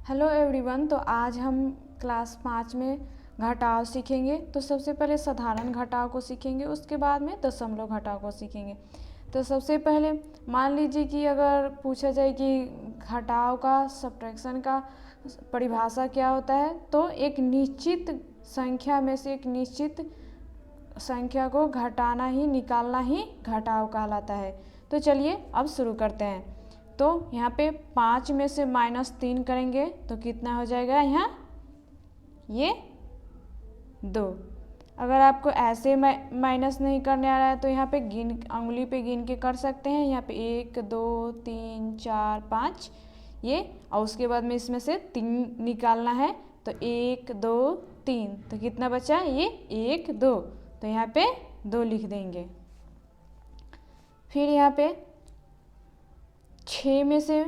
Hello everyone. तो आज हम क्लास 5 में घटाव सीखेंगे। तो सबसे पहले साधारण घटाव को सीखेंगे, उसके बाद में दशमलव घटाव को सीखेंगे। तो सबसे पहले मान लीजिए कि अगर पूछा जाए कि घटाव का सब्ट्रैक्शन का परिभाषा क्या होता है, तो एक निश्चित संख्या में से एक निश्चित संख्या को घटाना ही निकालना ही घटाव कहलाता है। तो चलिए अब शुरू करते हैं। तो यहाँ पे 5 में से -3 करेंगे तो कितना हो जाएगा, यहाँ ये 2। अगर आपको ऐसे माइनस नहीं करने आ रहा है तो यहाँ पे उंगली पे गिन के कर सकते हैं। यहाँ पे 1 2 3 4 5 ये, और उसके बाद में इसमें से 3 निकालना है। तो 1 2 3, तो कितना बचा, ये 1 2, तो यहाँ पे 2 लिख देंगे। फिर यहाँ पे 6 में से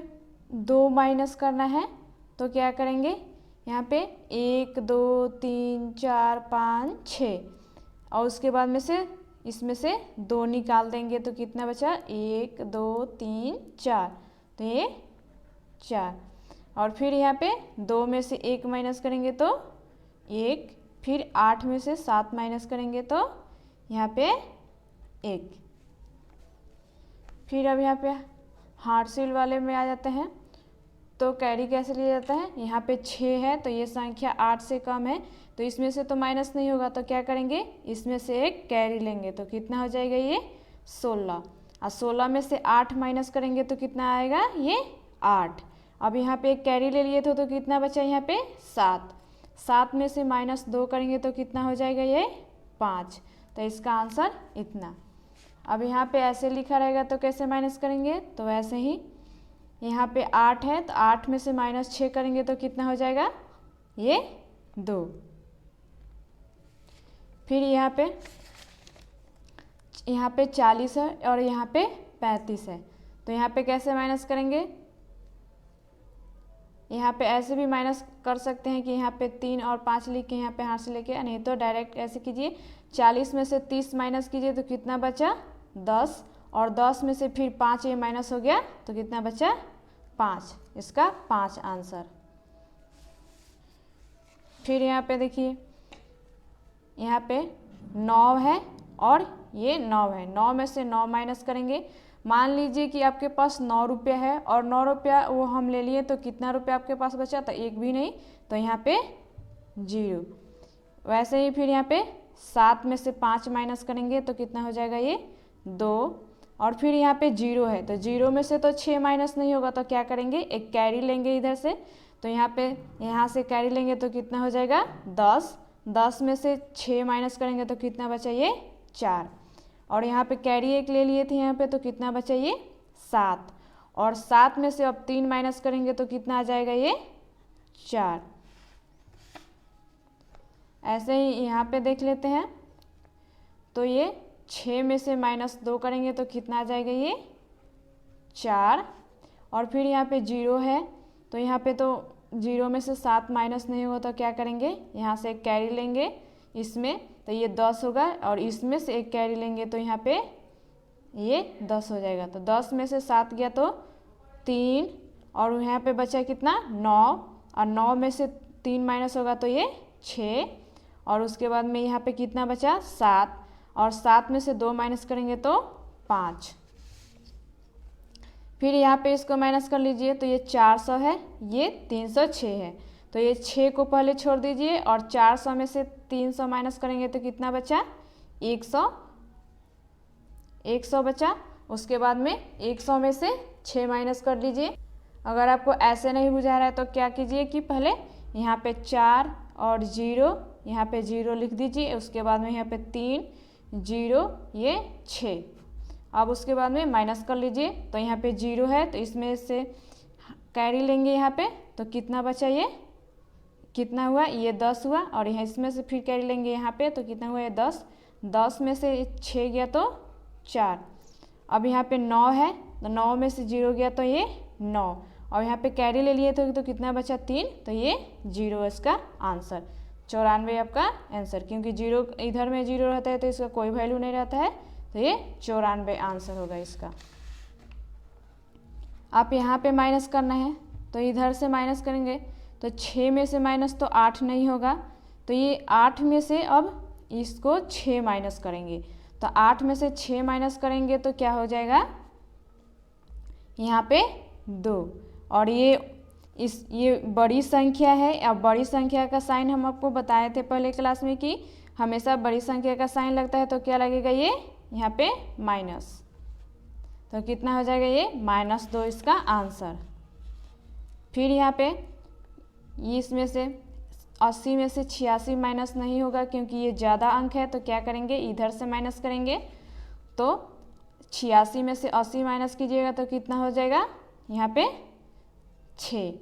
2 माइनस करना है, तो क्या करेंगे, यहाँ पे 1 2 3 4 5 6, और उसके बाद में से इसमें से 2 निकाल देंगे तो कितना बचा, 1 2 3 4, तो ये 4। और फिर यहाँ पे 2 में से 1 माइनस करेंगे तो 1, फिर 8 में से 7 माइनस करेंगे तो यहाँ पे 1। फिर अब यहाँ पे हार्डसिल वाले में आ जाते हैं। तो कैरी कैसे लिया जाता है, यहाँ पे 6 है तो ये संख्या 8 से कम है, तो इसमें से तो माइनस नहीं होगा, तो क्या करेंगे, इसमें से एक कैरी लेंगे तो कितना हो जाएगा, ये 16। और 16 में से 8 माइनस करेंगे तो कितना आएगा, ये 8। अब यहाँ पे एक कैरी ले लिए थे तो कितना बचा, यहाँ पे 7। 7 में से -2 करेंगे तो कितना हो जाएगा, ये 5। तो इसका आंसर इतना। अब यहाँ पे ऐसे लिखा रहेगा तो कैसे माइनस करेंगे, तो वैसे ही यहाँ पे 8 है तो 8 में से -6 करेंगे तो कितना हो जाएगा, ये 2। फिर यहाँ पे 40 है और यहाँ पे 35 है, तो यहाँ पे कैसे माइनस करेंगे, यहाँ पे ऐसे भी माइनस कर सकते हैं कि यहाँ पे 3 और 5 लिख के यहाँ पे हाथ से लेके, नहीं तो डायरेक्ट ऐसे कीजिए। 40 में से 30 माइनस कीजिए तो कितना बचा, 10, और 10 में से फिर 5 ये माइनस हो गया तो कितना बचा, 5। इसका 5 आंसर। फिर यहाँ पे देखिए, यहाँ पे 9 है और ये 9 है। 9 में से 9 माइनस करेंगे। मान लीजिए कि आपके पास 9 रुपया है और 9 रुपया वो हम ले लिए, तो कितना रुपया आपके पास बचा, तो 1 भी नहीं, तो यहाँ पे 0। वैसे ही फिर यहाँ पे 7 में से 5 माइनस करेंगे तो कितना हो जाएगा, ये 2। और फिर यहाँ पे 0 है तो 0 में से तो 6 माइनस नहीं होगा, तो क्या करेंगे, एक कैरी लेंगे इधर से। तो यहाँ से कैरी लेंगे तो कितना हो जाएगा, 10। 10 में से 6 माइनस करेंगे तो कितना बचा, ये 4। और यहाँ पे कैरी एक ले लिए थे यहाँ पे, तो कितना बचा, ये 7। और 7 में से अब 3 माइनस करेंगे तो कितना आ जाएगा, ये 4। ऐसे ही यहाँ पे देख लेते हैं। तो ये 6 में से -2 करेंगे तो कितना आ जाएगा, ये 4। और फिर यहाँ पे 0 है तो यहाँ पे तो 0 में से 7 माइनस नहीं होगा, तो क्या करेंगे, यहाँ से एक कैरी लेंगे इसमें, तो ये 10 होगा, और इसमें से एक कैरी लेंगे तो यहाँ पे ये 10 हो जाएगा। तो 10 में से 7 गया तो 3, और यहाँ पे बचा कितना, 9, और 9 में से 3 माइनस होगा तो ये 6, और उसके बाद में यहाँ पे कितना बचा, 7, और 7 में से 2 माइनस करेंगे तो 5। फिर यहाँ पे इसको माइनस कर लीजिए तो ये 400 है, ये 306 है, तो ये 6 को पहले छोड़ दीजिए, और 400 में से 300 माइनस करेंगे तो कितना बचा, 100 बचा। उसके बाद में 100 में से 6 माइनस कर लीजिए। अगर आपको ऐसे नहीं बुझा रहा है तो क्या कीजिए कि पहले यहाँ पे 4 और 0, यहाँ पे 0 लिख दीजिए, उसके बाद में यहाँ पे 3 0, ये 6। अब उसके बाद में माइनस कर लीजिए, तो यहाँ पे 0 है तो इसमें से कैरी लेंगे यहाँ पे, तो कितना बचा, ये कितना हुआ, ये 10 हुआ, और यहाँ इसमें से फिर कैरी लेंगे यहाँ पे तो कितना हुआ, ये 10। 10 में से 6 गया तो 4। अब यहाँ पे 9 है तो 9 में से 0 गया तो ये 9, और यहाँ पे कैरी ले लिए तो कितना बचा, 3, तो ये 0 इसका आंसर। 94 आपका आंसर, क्योंकि 0 इधर में 0 रहता है तो इसका कोई वैल्यू नहीं रहता है, तो ये 94 आंसर होगा इसका। आप यहाँ पे माइनस करना है तो इधर से माइनस करेंगे तो 6 में से माइनस तो 8 नहीं होगा, तो ये 8 में से अब इसको 6 माइनस करेंगे, तो 8 में से 6 माइनस करेंगे तो क्या हो जाएगा यहाँ पे 2। और ये बड़ी संख्या है। अब बड़ी संख्या का साइन हम आपको बताए थे पहले क्लास में कि हमेशा बड़ी संख्या का साइन लगता है तो क्या लगेगा ये यहाँ पे माइनस, तो कितना हो जाएगा ये -2 इसका आंसर। फिर यहाँ पे इसमें से 80 में से 86 माइनस नहीं होगा क्योंकि ये ज़्यादा अंक है, तो क्या करेंगे इधर से माइनस करेंगे, तो 86 में से 80 माइनस कीजिएगा तो कितना हो जाएगा यहाँ पे 6,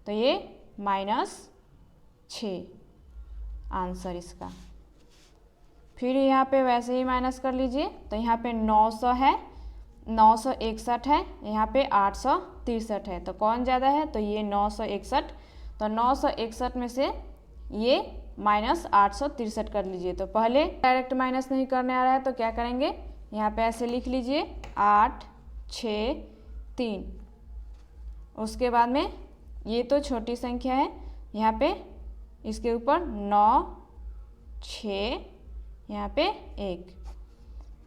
तो ये -6 आंसर इसका। फिर यहाँ पे वैसे ही माइनस कर लीजिए, तो यहाँ पे 900 है, 961 है, यहाँ पे 863 है, तो कौन ज़्यादा है तो ये 961, तो 961 में से ये -863 कर लीजिए। तो पहले डायरेक्ट माइनस नहीं करने आ रहा है तो क्या करेंगे यहाँ पे ऐसे लिख लीजिए 8 6 3, उसके बाद में ये तो छोटी संख्या है, यहाँ पे इसके ऊपर 9 6 यहाँ पे 1।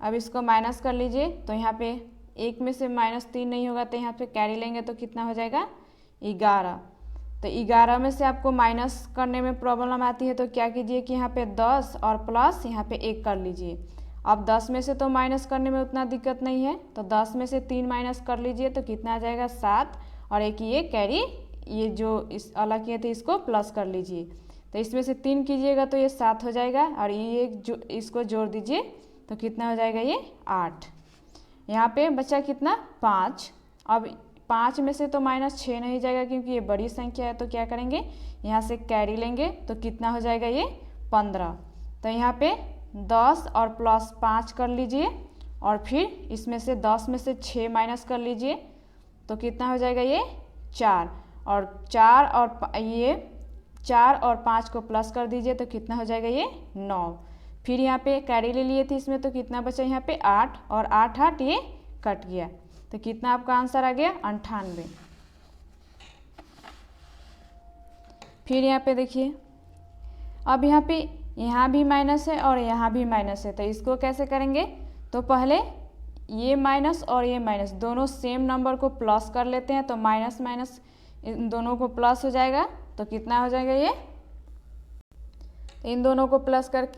अब इसको माइनस कर लीजिए, तो यहाँ पे 1 में से -3 नहीं होगा तो यहाँ पे कैरी लेंगे तो कितना हो जाएगा 11। तो 11 में से आपको माइनस करने में प्रॉब्लम आती है तो क्या कीजिए कि यहाँ पे 10 और प्लस यहाँ पे 1 कर लीजिए। अब 10 में से तो माइनस करने में उतना दिक्कत नहीं है, तो 10 में से 3 माइनस कर लीजिए तो कितना आ जाएगा 7, और एक ये कैरी ये जो इस अलग किए थे इसको प्लस कर लीजिए, तो इसमें से 3 कीजिएगा तो ये 7 हो जाएगा, और ये जो इसको जोड़ दीजिए तो कितना हो जाएगा ये 8। यहाँ पे बचा कितना 5। अब 5 में से तो -6 नहीं जाएगा क्योंकि ये बड़ी संख्या है, तो क्या करेंगे यहाँ से कैरी लेंगे तो कितना हो जाएगा ये 15। तो यहाँ पे 10 और प्लस 5 कर लीजिए, और फिर इसमें से 10 में से 6 माइनस कर लीजिए तो कितना हो जाएगा ये 4, और 4 और 5 को प्लस कर दीजिए तो कितना हो जाएगा ये 9। फिर यहाँ पे कैरी ले लिए थे इसमें तो कितना बचा यहाँ पे 8, और 8 8 ये कट गया, तो कितना आपका आंसर आ गया 98। फिर यहाँ पे देखिए, अब यहाँ भी माइनस है और यहाँ भी माइनस है, तो इसको कैसे करेंगे, तो पहले ये माइनस और ये माइनस दोनों सेम नंबर को प्लस कर लेते हैं, तो माइनस माइनस इन दोनों को प्लस हो जाएगा, तो कितना हो जाएगा ये, इन दोनों को प्लस कर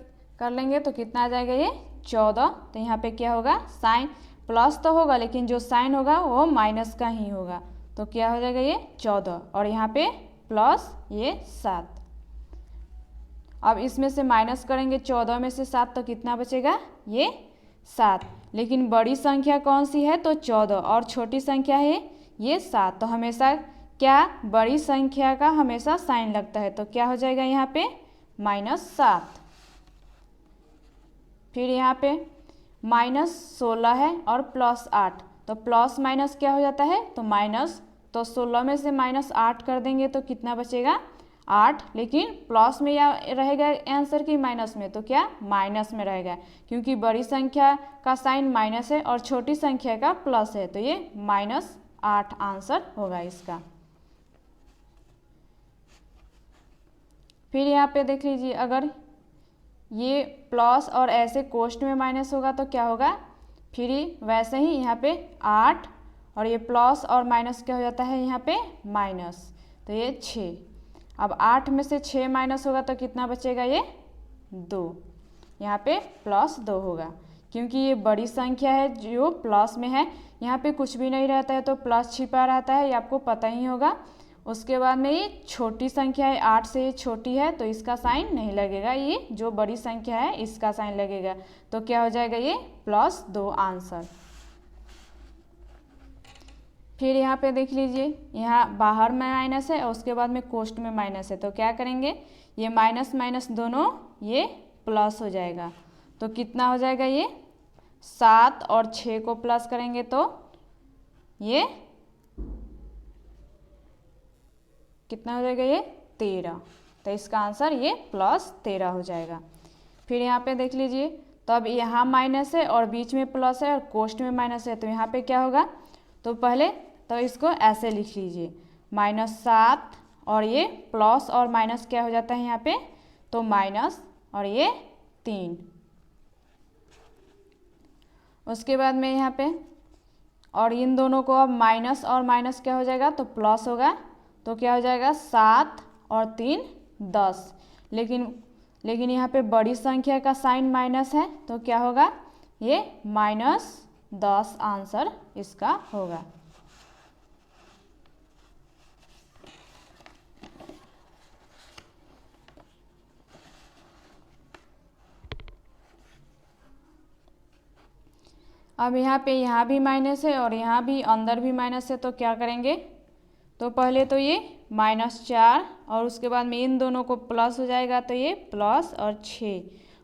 लेंगे तो कितना आ जाएगा ये 14। तो यहाँ पे क्या होगा साइन प्लस तो होगा लेकिन जो साइन होगा वो माइनस का ही होगा, तो क्या हो जाएगा ये 14, और यहाँ पे प्लस ये 7। अब इसमें से माइनस करेंगे 14 में से 7 तो कितना बचेगा ये 7, लेकिन बड़ी संख्या कौन सी है तो 14 और छोटी संख्या है ये 7, तो हमेशा क्या बड़ी संख्या का हमेशा साइन लगता है, तो क्या हो जाएगा यहाँ पे -7। फिर यहाँ पे -16 है और +8, तो प्लस माइनस क्या हो जाता है तो माइनस, तो 16 में से -8 कर देंगे तो कितना बचेगा 8, लेकिन प्लस में या रहेगा आंसर की माइनस में, तो क्या माइनस में रहेगा क्योंकि बड़ी संख्या का साइन माइनस है और छोटी संख्या का प्लस है, तो ये -8 आंसर होगा इसका। फिर यहाँ पे देख लीजिए, अगर ये प्लस और ऐसे कोष्ट में माइनस होगा तो क्या होगा, फिर वैसे ही यहाँ पे 8 और ये प्लस और माइनस क्या हो जाता है यहाँ पे माइनस, तो ये 6। अब 8 में से 6 माइनस होगा तो कितना बचेगा ये 2, यहाँ पे +2 होगा क्योंकि ये बड़ी संख्या है जो प्लस में है, यहाँ पे कुछ भी नहीं रहता है तो प्लस छिपा रहता है, ये आपको पता ही होगा। उसके बाद में ये छोटी संख्या है, 8 से ये छोटी है तो इसका साइन नहीं लगेगा, ये जो बड़ी संख्या है इसका साइन लगेगा, तो क्या हो जाएगा ये +2 आंसर। फिर यहाँ पे देख लीजिए, यहाँ बाहर में माइनस है और उसके बाद में कोष्ट में माइनस है, तो क्या करेंगे ये माइनस माइनस दोनों ये प्लस हो जाएगा, तो कितना हो जाएगा ये 7 और 6 को प्लस करेंगे तो ये कितना हो जाएगा ये 13, तो इसका आंसर ये +13 हो जाएगा। फिर यहाँ पे देख लीजिए, तो अब यहाँ माइनस है और बीच में प्लस है और कोष्ट में माइनस है, तो यहाँ पे क्या होगा, तो पहले तो इसको ऐसे लिख लीजिए -7 और ये प्लस और माइनस क्या हो जाता है यहाँ पे, तो माइनस और ये 3। उसके बाद में यहाँ पे और इन दोनों को अब माइनस और माइनस क्या हो जाएगा, तो प्लस होगा, तो क्या हो जाएगा 7 और 3 10। लेकिन यहाँ पे बड़ी संख्या का साइन माइनस है, तो क्या होगा, ये -10 आंसर इसका होगा। अब यहाँ भी माइनस है और यहाँ भी अंदर भी माइनस है, तो क्या करेंगे, तो पहले तो ये -4 और उसके बाद में इन दोनों को प्लस हो जाएगा, तो ये प्लस और 6,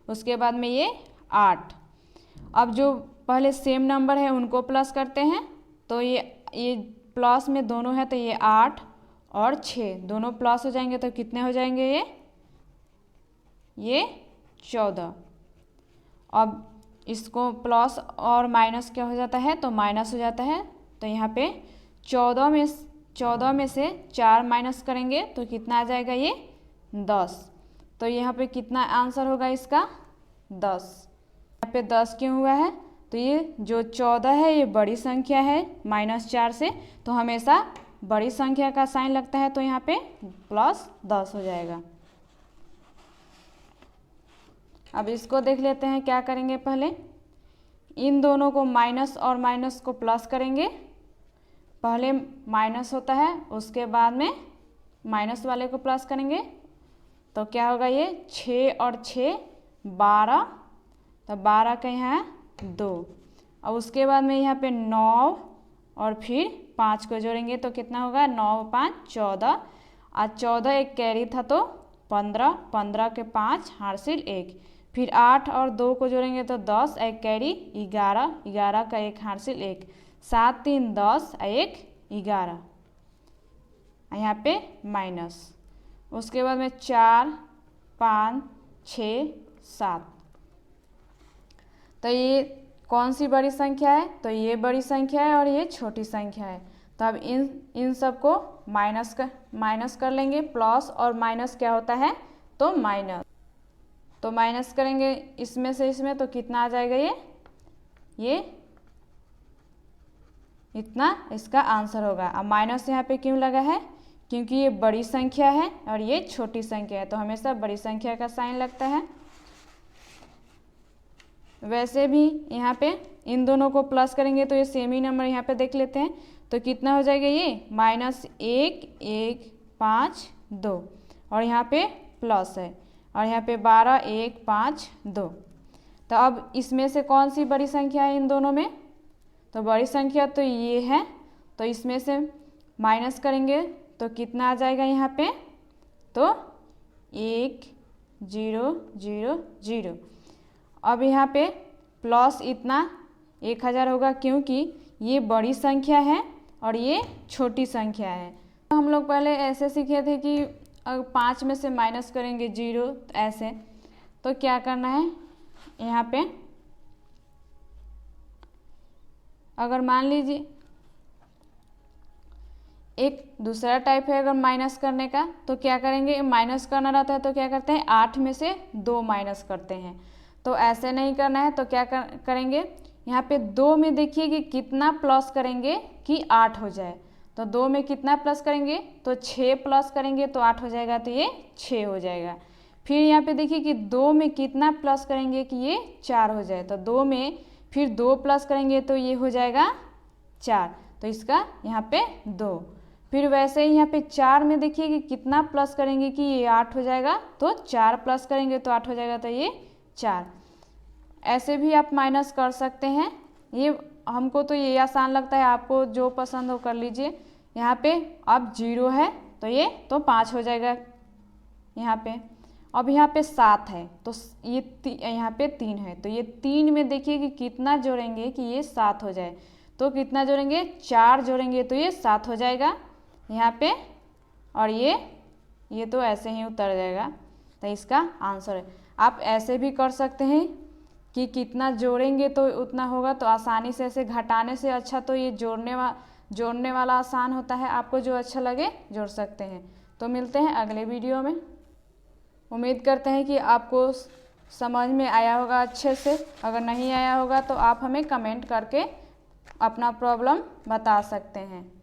उसके बाद में ये 8। अब जो पहले सेम नंबर है उनको प्लस करते हैं, तो ये प्लस में दोनों है, तो ये 8 और 6 दोनों प्लस हो जाएंगे, तो कितने हो जाएंगे ये 14। अब इसको प्लस और माइनस क्या हो जाता है, तो माइनस हो जाता है, तो यहाँ पे 14 में से 4 माइनस करेंगे तो कितना आ जाएगा, ये 10। तो यहाँ पे कितना आंसर होगा इसका, 10। यहाँ पे 10 क्यों हुआ है, तो ये जो 14 है ये बड़ी संख्या है -4 से, तो हमेशा बड़ी संख्या का साइन लगता है, तो यहाँ पे +10 हो जाएगा। अब इसको देख लेते हैं क्या करेंगे। पहले इन दोनों को माइनस और माइनस को प्लस करेंगे। पहले माइनस होता है, उसके बाद में माइनस वाले को प्लस करेंगे, तो क्या होगा, ये 6 और 6 12, तो 12 का यहाँ 2। और उसके बाद में यहाँ पे 9 और फिर 5 को जोड़ेंगे, तो कितना होगा, 9 5 14, और 14 एक कैरी था, तो 15, 15 के 5 हासिल 1, फिर 8 और 2 को जोड़ेंगे तो 10, एक कैरी 11, 11 का 1 हासिल 1, 7 3 10, 1 11, यहाँ पे माइनस। उसके बाद में 4 5 6 7, तो ये कौन सी बड़ी संख्या है, तो ये बड़ी संख्या है और ये छोटी संख्या है। तो अब इन सब को माइनस कर लेंगे। प्लस और माइनस क्या होता है, तो माइनस करेंगे इसमें से इसमें, तो कितना आ जाएगा, ये इतना इसका आंसर होगा। अब माइनस यहाँ पे क्यों लगा है, क्योंकि ये बड़ी संख्या है और ये छोटी संख्या है, तो हमेशा बड़ी संख्या का साइन लगता है। वैसे भी यहाँ पे इन दोनों को प्लस करेंगे तो ये सेम ही नंबर यहाँ पे देख लेते हैं, तो कितना हो जाएगा, ये -1 1 5 2, और यहाँ पे प्लस है, और यहाँ पे 12 1 5 2। तो अब इसमें से कौन सी बड़ी संख्या है इन दोनों में, तो बड़ी संख्या तो ये है, तो इसमें से माइनस करेंगे तो कितना आ जाएगा यहाँ पे, तो 1 0 0 0। अब यहाँ पे प्लस इतना 1000 होगा, क्योंकि ये बड़ी संख्या है और ये छोटी संख्या है। तो हम लोग पहले ऐसे सीखे थे कि अगर 5 में से माइनस करेंगे 0 ऐसे, तो क्या करना है, यहाँ पे अगर मान लीजिए एक दूसरा टाइप है अगर माइनस करने का, तो क्या करेंगे, माइनस करना रहता है तो क्या करते हैं, 8 में से 2 माइनस करते हैं। तो ऐसे नहीं करना है, तो क्या करेंगे, यहाँ पे 2 में देखिए कि कितना प्लस करेंगे कि 8 हो जाए। तो 2 में कितना प्लस करेंगे, तो 6 प्लस करेंगे तो 8 हो जाएगा, तो ये 6 हो जाएगा। फिर यहाँ पे देखिए कि 2 में कितना प्लस करेंगे कि ये 4 हो जाए, तो 2 में फिर 2 प्लस करेंगे तो ये हो जाएगा 4, तो इसका यहाँ पे 2। फिर वैसे ही यहाँ पे 4 में देखिए कि कितना प्लस करेंगे कि ये 8 हो जाएगा, तो 4 प्लस करेंगे तो 8 हो जाएगा, तो ये 4। ऐसे भी आप माइनस कर सकते हैं, ये हमको तो ये आसान लगता है, आपको जो पसंद हो कर लीजिए। यहाँ पे अब 0 है तो ये तो 5 हो जाएगा यहाँ पे। अब यहाँ पे 7 है तो ये यहाँ पे 3 है, तो ये 3 में देखिए कि कितना जोड़ेंगे कि ये 7 हो जाए, तो कितना जोड़ेंगे, 4 जोड़ेंगे तो ये 7 हो जाएगा यहाँ पे, और ये तो ऐसे ही उतर जाएगा, तो इसका आंसर है। आप ऐसे भी कर सकते हैं कि कितना जोड़ेंगे तो उतना होगा, तो आसानी से ऐसे घटाने से अच्छा तो ये जोड़ने वाला आसान होता है, आपको जो अच्छा लगे जोड़ सकते हैं। तो मिलते हैं अगले वीडियो में। उम्मीद करते हैं कि आपको समझ में आया होगा अच्छे से। अगर नहीं आया होगा तो आप हमें कमेंट करके अपना प्रॉब्लम बता सकते हैं।